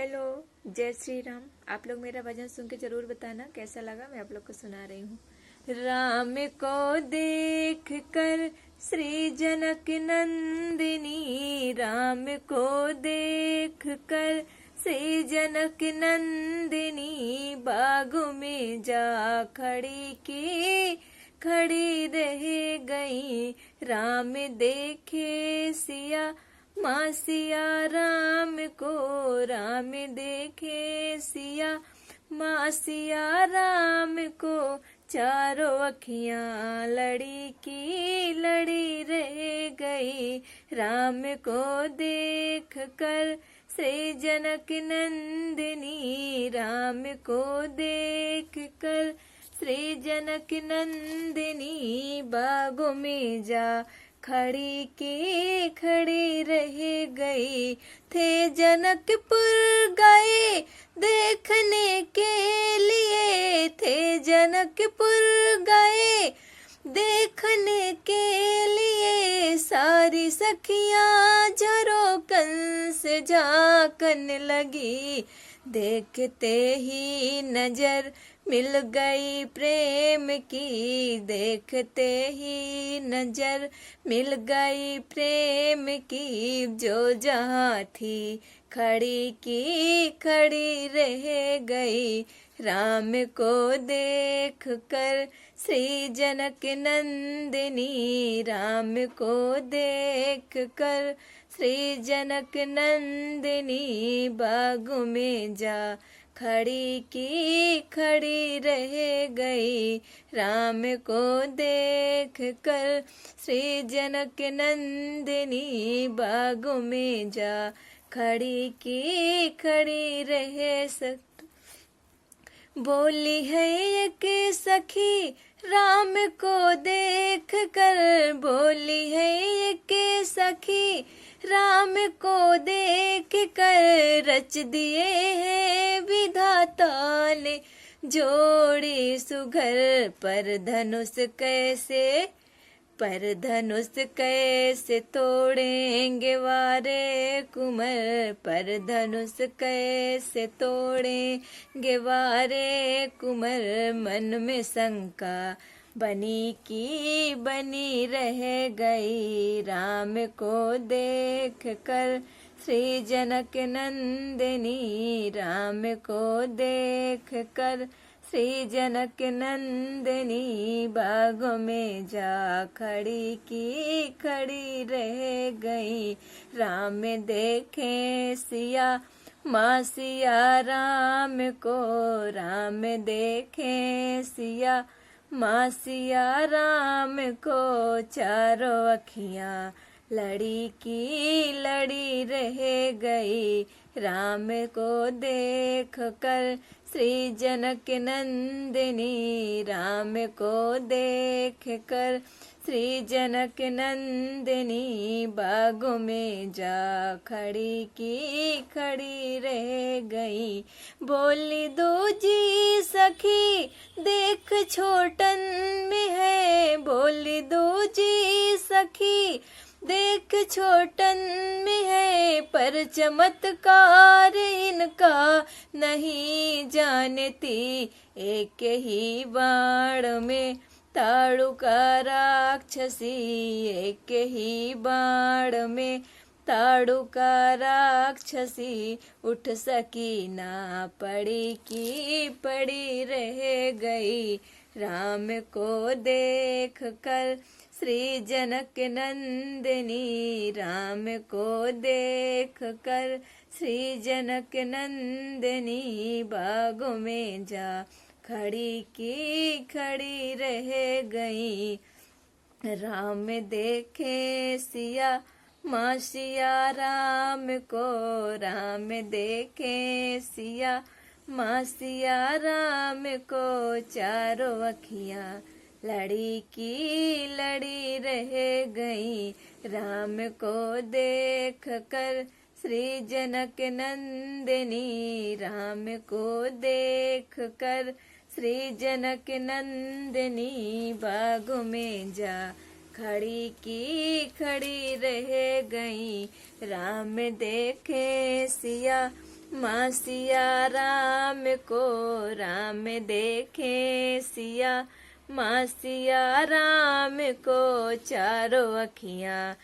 Hello, जय श्री राम। आप लोग मेरा भजन सुन के जरूर बताना कैसा लगा। मैं आप लोग को सुना रही हूँ। राम को देख कर श्री जनक नंदिनी, राम को देख कर श्री जनक नंदिनी, बाग में जा खड़ी रह गई। राम देखे सिया माँ सिया राम को, राम देखे सिया माँ सिया राम को, चारों अखियाँ लड़ी रह गई। राम को देख कर श्री जनक नंदिनी, राम को देख कर श्री जनक नंदिनी, बागों में जा खड़ी रह गई। थे जनकपुर गए देखने के लिए, थे जनकपुर गए देखने के लिए, सारी सखियां झरोकन से झांकन लगी। देखते ही नजर मिल गई प्रेम की, देखते ही नजर मिल गई प्रेम की, जो जहाँ थी खड़ी रह गई। राम को देख कर श्री जनक नंदिनी, राम को देख कर श्री जनक नंदिनी, बाग में जा खड़ी रह गई। राम को देख कर श्री जनक नंदिनी, बाग में जा खड़ी रह बोली है एक सखी राम को देख कर, बोली है एक सखी राम को देख कर, रच दिए हैं विधाता ने जोड़ी सुघर। पर धनुष कैसे तोड़ेंगे वारे कुंवर, पर धनुष कैसे तोड़ेंगे वारे कुंवर। मन में शंका बनी रह गई। राम को देख कर श्री जनक नंदिनी, राम को देख कर श्री जनक नंदिनी, बाग में जा खड़ी रह गई। राम देखे सिया माँ सिया राम को, राम देखे सिया माँ सिया राम को, चारों अखियाँ लड़ी रह गई। राम को देख कर श्री जनक नंदिनी, राम को देख कर श्री जनक नंदिनी, बागों में जा खड़ी रह गई। बोली दूजी सखी देख छोटन में है, बोली दूजी सखी देख छोटन में है, पर चमत्कार इनका नहीं जानती। एक ही बाण में ताड़ू का राक्षसी, एक ही बाण में ताड़ू का राक्षसी, उठ सकी ना पड़ी रह गई। राम को देख कर श्री जनक नंदिनी, राम को देख कर श्री जनक नंदिनी, बागों में जा खड़ी रह गई। राम देखे सिया माँ सिया राम को, राम देखे सिया माँ सिया राम को, चारों अखियाँ लड़ी रह गई। राम को देख कर श्री जनक नंदिनी, राम को देख कर श्री जनक नंदिनी, बाग में जा खड़ी रह गई। राम देखे सिया माँ सिया राम को राम देखे सिया, माँ सिया राम को चारों अखियाँ